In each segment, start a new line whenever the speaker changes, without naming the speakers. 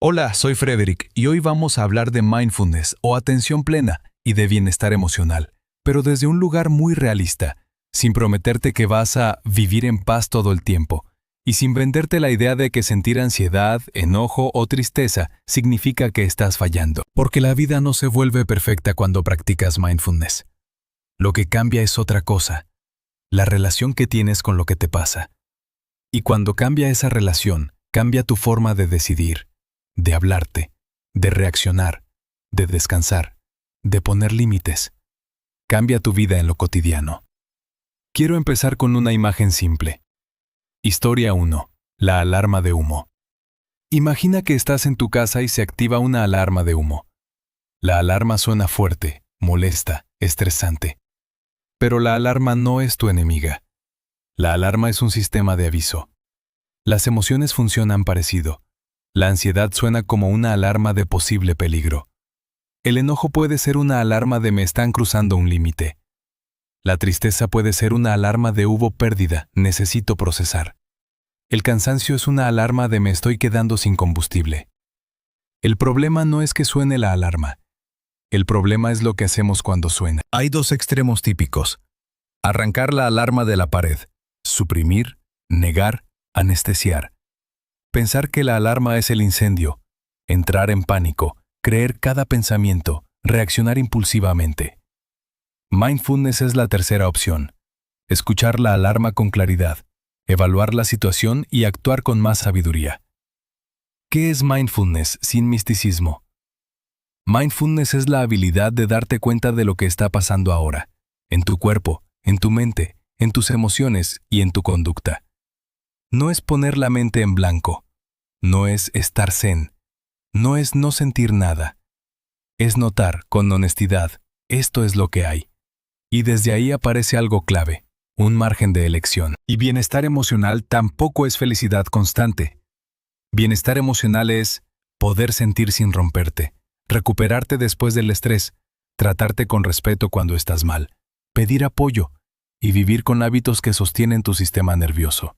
Hola, soy Frederick y hoy vamos a hablar de mindfulness o atención plena y de bienestar emocional, pero desde un lugar muy realista, sin prometerte que vas a vivir en paz todo el tiempo y sin venderte la idea de que sentir ansiedad, enojo o tristeza significa que estás fallando, porque la vida no se vuelve perfecta cuando practicas mindfulness. Lo que cambia es otra cosa, la relación que tienes con lo que te pasa. Y cuando cambia esa relación, cambia tu forma de decidir, de hablarte, de reaccionar, de descansar, de poner límites. Cambia tu vida en lo cotidiano. Quiero empezar con una imagen simple. Historia 1. La alarma de humo. Imagina que estás en tu casa y se activa una alarma de humo. La alarma suena fuerte, molesta, estresante. Pero la alarma no es tu enemiga. La alarma es un sistema de aviso. Las emociones funcionan parecido. La ansiedad suena como una alarma de posible peligro. El enojo puede ser una alarma de me están cruzando un límite. La tristeza puede ser una alarma de hubo pérdida, necesito procesar. El cansancio es una alarma de me estoy quedando sin combustible. El problema no es que suene la alarma. El problema es lo que hacemos cuando suena. Hay dos extremos típicos. Arrancar la alarma de la pared. Suprimir, negar, anestesiar. Pensar que la alarma es el incendio. Entrar en pánico, creer cada pensamiento, reaccionar impulsivamente. Mindfulness es la tercera opción. Escuchar la alarma con claridad, evaluar la situación y actuar con más sabiduría. ¿Qué es mindfulness sin misticismo? Mindfulness es la habilidad de darte cuenta de lo que está pasando ahora, en tu cuerpo, en tu mente, en tus emociones y en tu conducta. No es poner la mente en blanco, no es estar zen, no es no sentir nada. Es notar, con honestidad, esto es lo que hay. Y desde ahí aparece algo clave, un margen de elección. Y bienestar emocional tampoco es felicidad constante. Bienestar emocional es poder sentir sin romperte, recuperarte después del estrés, tratarte con respeto cuando estás mal, pedir apoyo y vivir con hábitos que sostienen tu sistema nervioso.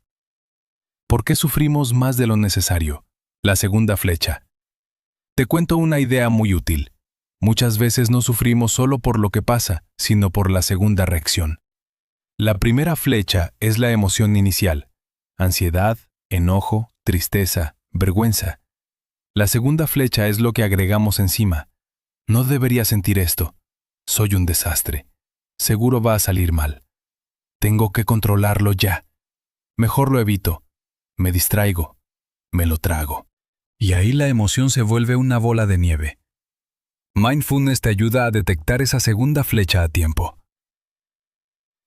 ¿Por qué sufrimos más de lo necesario? La segunda flecha. Te cuento una idea muy útil. Muchas veces no sufrimos solo por lo que pasa, sino por la segunda reacción. La primera flecha es la emoción inicial. Ansiedad, enojo, tristeza, vergüenza. La segunda flecha es lo que agregamos encima. No debería sentir esto. Soy un desastre. Seguro va a salir mal. Tengo que controlarlo ya. Mejor lo evito. Me distraigo. Me lo trago. Y ahí la emoción se vuelve una bola de nieve. Mindfulness te ayuda a detectar esa segunda flecha a tiempo.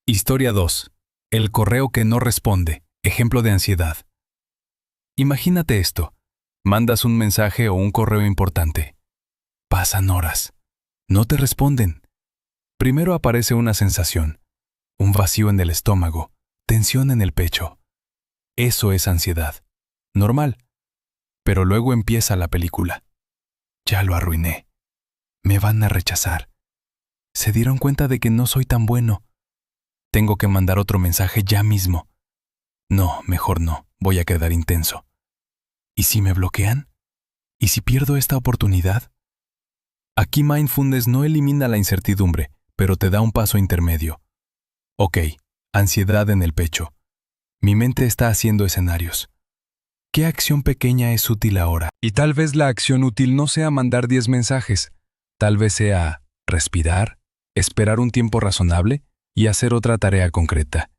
Historia 2. El correo que no responde. Ejemplo de ansiedad. Imagínate esto. Mandas un mensaje o un correo importante. Pasan horas. No te responden. Primero aparece una sensación. Un vacío en el estómago. Tensión en el pecho. Eso es ansiedad. Normal. Pero luego empieza la película. Ya lo arruiné. Me van a rechazar. Se dieron cuenta de que no soy tan bueno. Tengo que mandar otro mensaje ya mismo. No, mejor no. Voy a quedar intenso. ¿Y si me bloquean? ¿Y si pierdo esta oportunidad? Aquí mindfulness no elimina la incertidumbre, pero te da un paso intermedio. Ok, ansiedad en el pecho. Mi mente está haciendo escenarios. ¿Qué acción pequeña es útil ahora? Y tal vez la acción útil no sea mandar 10 mensajes. Tal vez sea respirar, esperar un tiempo razonable y hacer otra tarea concreta.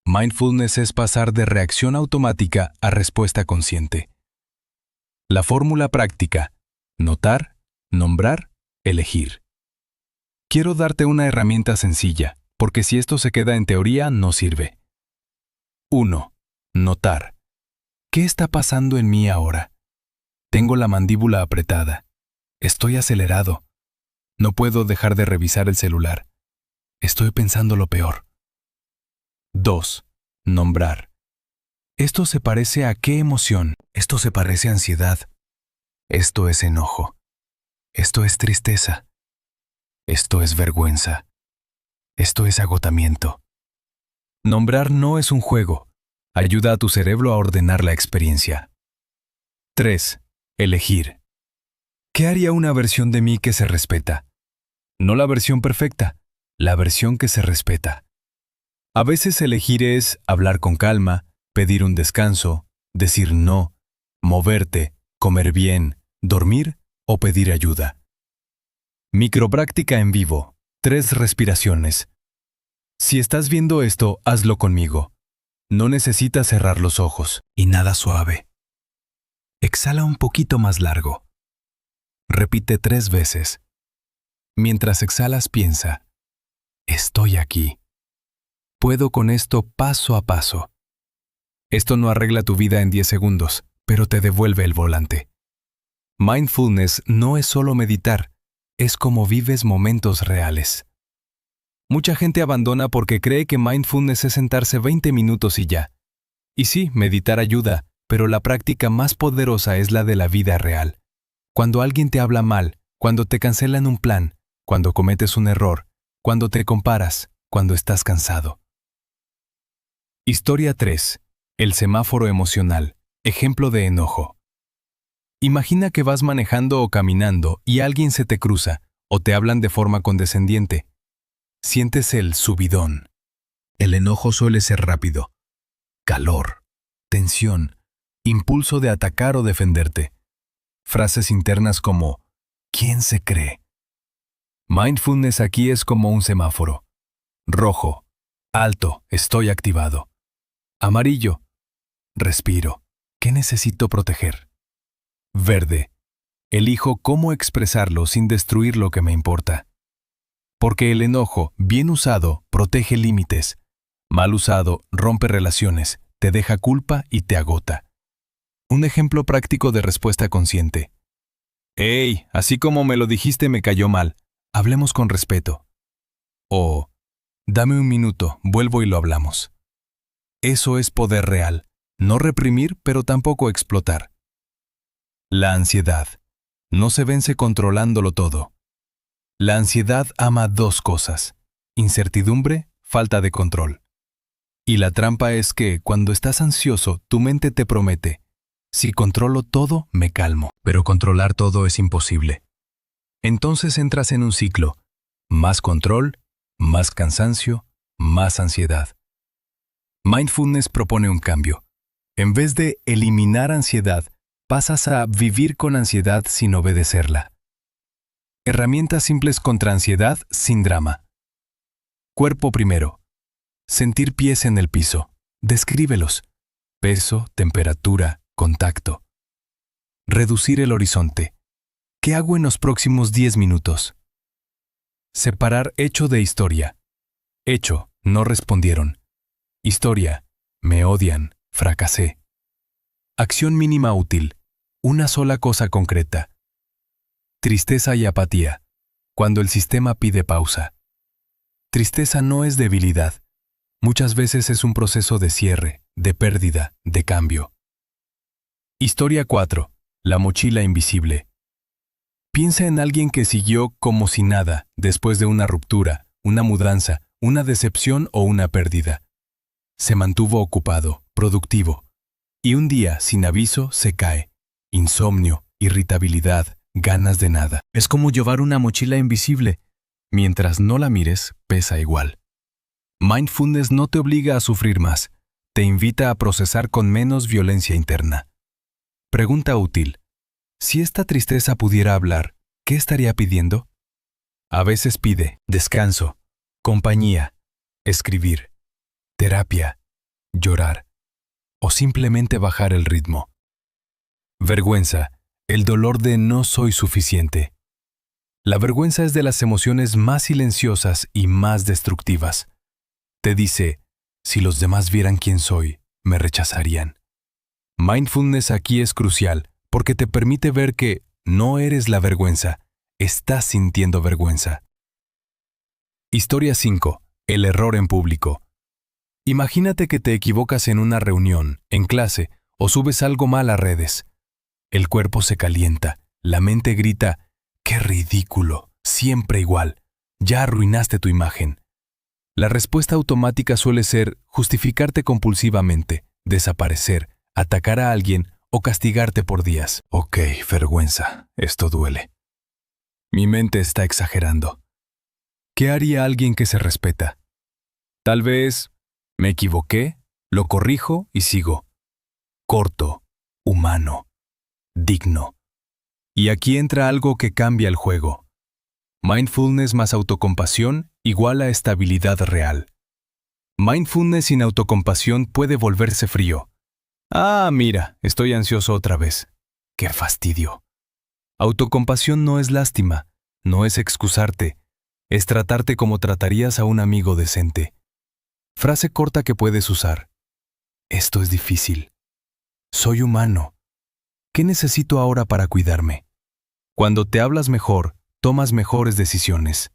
Mindfulness es pasar de reacción automática a respuesta consciente. La fórmula práctica: notar, nombrar, elegir. Quiero darte una herramienta sencilla, porque si esto se queda en teoría, no sirve. 1. Notar. ¿Qué está pasando en mí ahora? Tengo la mandíbula apretada. Estoy acelerado. No puedo dejar de revisar el celular. Estoy pensando lo peor. 2. Nombrar. ¿Esto se parece a qué emoción? Esto se parece a ansiedad. Esto es enojo. Esto es tristeza. Esto es vergüenza. Esto es agotamiento. Nombrar no es un juego. Ayuda a tu cerebro a ordenar la experiencia. 3. Elegir. ¿Qué haría una versión de mí que se respeta? No la versión perfecta, la versión que se respeta. A veces elegir es hablar con calma, pedir un descanso, decir no, moverte, comer bien, dormir o pedir ayuda. Micropráctica en vivo. 3 respiraciones. Si estás viendo esto, hazlo conmigo. No necesitas cerrar los ojos. Inhala suave. Exhala un poquito más largo. Repite 3 veces. Mientras exhalas, piensa: estoy aquí. Puedo con esto paso a paso. Esto no arregla tu vida en 10 segundos, pero te devuelve el volante. Mindfulness no es solo meditar, es como vives momentos reales. Mucha gente abandona porque cree que mindfulness es sentarse 20 minutos y ya. Y sí, meditar ayuda, pero la práctica más poderosa es la de la vida real. Cuando alguien te habla mal, cuando te cancelan un plan, cuando cometes un error, cuando te comparas, cuando estás cansado. Historia 3. El semáforo emocional. Ejemplo de enojo. Imagina que vas manejando o caminando y alguien se te cruza o te hablan de forma condescendiente. Sientes el subidón. El enojo suele ser rápido. Calor, tensión, impulso de atacar o defenderte. Frases internas como ¿quién se cree? Mindfulness aquí es como un semáforo. Rojo, alto, estoy activado. Amarillo, respiro, ¿qué necesito proteger? Verde, elijo cómo expresarlo sin destruir lo que me importa. Porque el enojo, bien usado, protege límites. Mal usado, rompe relaciones, te deja culpa y te agota. Un ejemplo práctico de respuesta consciente. «Hey, así como me lo dijiste me cayó mal. Hablemos con respeto». O «Dame un minuto, vuelvo y lo hablamos». Eso es poder real. No reprimir, pero tampoco explotar. La ansiedad. No se vence controlándolo todo. La ansiedad ama 2 cosas: incertidumbre, falta de control. Y la trampa es que, cuando estás ansioso, tu mente te promete: si controlo todo, me calmo. Pero controlar todo es imposible. Entonces entras en un ciclo: más control, más cansancio, más ansiedad. Mindfulness propone un cambio. En vez de eliminar ansiedad, pasas a vivir con ansiedad sin obedecerla. Herramientas simples contra ansiedad sin drama. Cuerpo primero. Sentir pies en el piso. Descríbelos. Peso, temperatura, contacto. Reducir el horizonte. ¿Qué hago en los próximos 10 minutos? Separar hecho de historia. Hecho, no respondieron. Historia, me odian, fracasé. Acción mínima útil. Una sola cosa concreta. Tristeza y apatía. Cuando el sistema pide pausa. Tristeza no es debilidad. Muchas veces es un proceso de cierre, de pérdida, de cambio. Historia 4. La mochila invisible. Piensa en alguien que siguió como si nada después de una ruptura, una mudanza, una decepción o una pérdida. Se mantuvo ocupado, productivo. Y un día, sin aviso, se cae. Insomnio, irritabilidad, ganas de nada. Es como llevar una mochila invisible. Mientras no la mires, pesa igual. Mindfulness no te obliga a sufrir más. Te invita a procesar con menos violencia interna. Pregunta útil. Si esta tristeza pudiera hablar, ¿qué estaría pidiendo? A veces pide descanso, compañía, escribir, terapia, llorar o simplemente bajar el ritmo. Vergüenza, el dolor de no soy suficiente. La vergüenza es de las emociones más silenciosas y más destructivas. Te dice, si los demás vieran quién soy, me rechazarían. Mindfulness aquí es crucial porque te permite ver que no eres la vergüenza, estás sintiendo vergüenza. Historia 5. El error en público. Imagínate que te equivocas en una reunión, en clase, o subes algo mal a redes. El cuerpo se calienta, la mente grita, ¡qué ridículo! Siempre igual. Ya arruinaste tu imagen. La respuesta automática suele ser justificarte compulsivamente, desaparecer, atacar a alguien o castigarte por días. Ok, vergüenza, esto duele. Mi mente está exagerando. ¿Qué haría alguien que se respeta? Tal vez me equivoqué, lo corrijo y sigo. Corto, humano, digno. Y aquí entra algo que cambia el juego. Mindfulness más autocompasión igual a estabilidad real. Mindfulness sin autocompasión puede volverse frío. Ah, mira, estoy ansioso otra vez. ¡Qué fastidio! Autocompasión no es lástima, no es excusarte, es tratarte como tratarías a un amigo decente. Frase corta que puedes usar. Esto es difícil. Soy humano. ¿Qué necesito ahora para cuidarme? Cuando te hablas mejor, tomas mejores decisiones.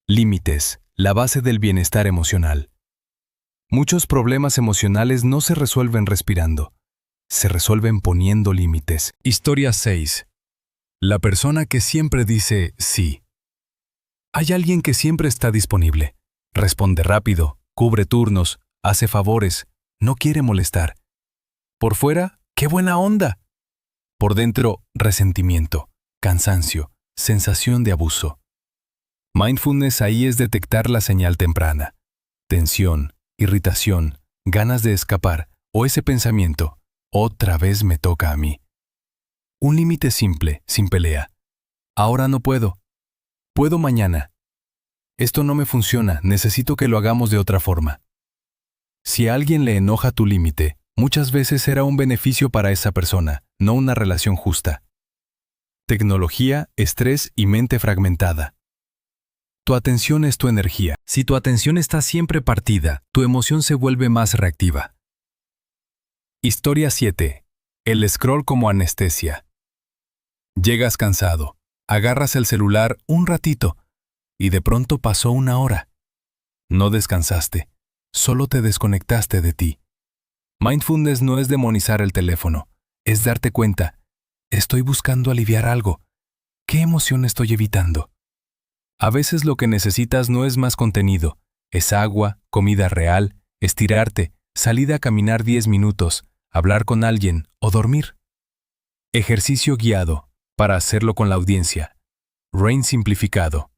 Límites, la base del bienestar emocional. Muchos problemas emocionales no se resuelven respirando, se resuelven poniendo límites. Historia 6. La persona que siempre dice sí. Hay alguien que siempre está disponible. Responde rápido, cubre turnos, hace favores, no quiere molestar. Por fuera, ¡qué buena onda! Por dentro, resentimiento, cansancio, sensación de abuso. Mindfulness ahí es detectar la señal temprana. Tensión, irritación, ganas de escapar o ese pensamiento, otra vez me toca a mí. Un límite simple, sin pelea. Ahora no puedo. Puedo mañana. Esto no me funciona, necesito que lo hagamos de otra forma. Si a alguien le enoja tu límite, muchas veces será un beneficio para esa persona, no una relación justa. Tecnología, estrés y mente fragmentada. Tu atención es tu energía. Si tu atención está siempre partida, tu emoción se vuelve más reactiva. Historia 7. El scroll como anestesia. Llegas cansado, agarras el celular un ratito y de pronto pasó una hora. No descansaste, solo te desconectaste de ti. Mindfulness no es demonizar el teléfono, es darte cuenta. Estoy buscando aliviar algo. ¿Qué emoción estoy evitando? A veces lo que necesitas no es más contenido, es agua, comida real, estirarte, salida a caminar 10 minutos, hablar con alguien o dormir. Ejercicio guiado, para hacerlo con la audiencia. Rain simplificado.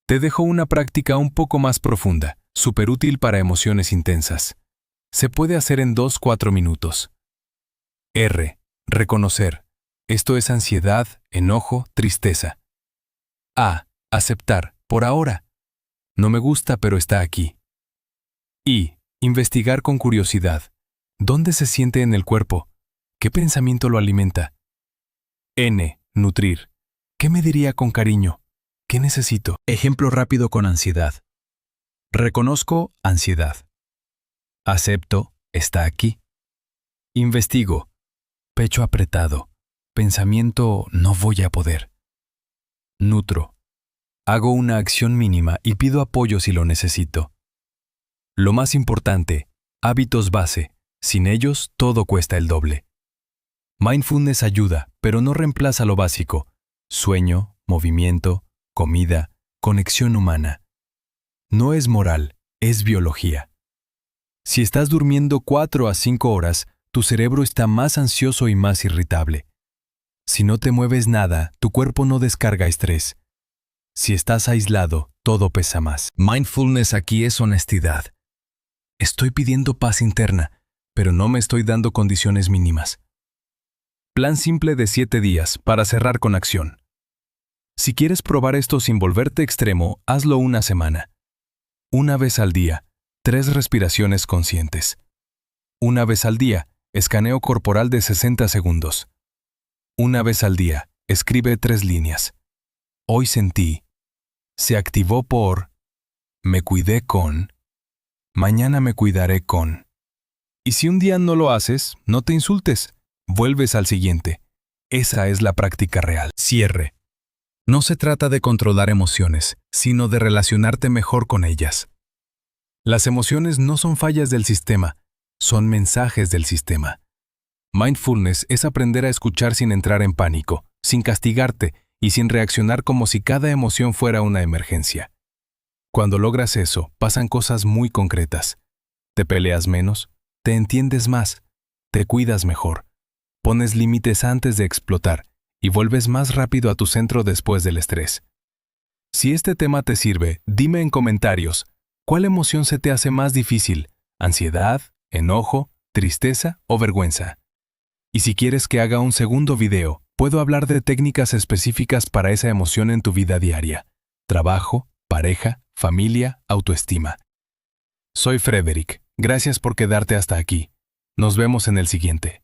Te dejo una práctica un poco más profunda, súper útil para emociones intensas. Se puede hacer en 2-4 minutos. R. Reconocer. Esto es ansiedad, enojo, tristeza. A. Aceptar, por ahora. No me gusta, pero está aquí. Y. Investigar con curiosidad. ¿Dónde se siente en el cuerpo? ¿Qué pensamiento lo alimenta? N. Nutrir. ¿Qué me diría con cariño? ¿Qué necesito? Ejemplo rápido con ansiedad. Reconozco ansiedad. Acepto, está aquí. Investigo. Pecho apretado. Pensamiento, no voy a poder. Nutro. Hago una acción mínima y pido apoyo si lo necesito. Lo más importante, hábitos base. Sin ellos, todo cuesta el doble. Mindfulness ayuda, pero no reemplaza lo básico. Sueño, movimiento, comida, conexión humana. No es moral, es biología. Si estás durmiendo 4 a 5 horas, tu cerebro está más ansioso y más irritable. Si no te mueves nada, tu cuerpo no descarga estrés. Si estás aislado, todo pesa más. Mindfulness aquí es honestidad. Estoy pidiendo paz interna, pero no me estoy dando condiciones mínimas. Plan simple de 7 días para cerrar con acción. Si quieres probar esto sin volverte extremo, hazlo una semana. Una vez al día, 3 respiraciones conscientes. Una vez al día, escaneo corporal de 60 segundos. Una vez al día, escribe 3 líneas. Hoy sentí. Se activó por. Me cuidé con. Mañana me cuidaré con. Y si un día no lo haces, no te insultes. Vuelves al siguiente. Esa es la práctica real. Cierre. No se trata de controlar emociones, sino de relacionarte mejor con ellas. Las emociones no son fallas del sistema, son mensajes del sistema. Mindfulness es aprender a escuchar sin entrar en pánico, sin castigarte y sin reaccionar como si cada emoción fuera una emergencia. Cuando logras eso, pasan cosas muy concretas. Te peleas menos, te entiendes más, te cuidas mejor, pones límites antes de explotar y vuelves más rápido a tu centro después del estrés. Si este tema te sirve, dime en comentarios, ¿cuál emoción se te hace más difícil? ¿Ansiedad, enojo, tristeza o vergüenza? Y si quieres que haga un segundo video, puedo hablar de técnicas específicas para esa emoción en tu vida diaria. Trabajo, pareja, familia, autoestima. Soy Frederick. Gracias por quedarte hasta aquí. Nos vemos en el siguiente.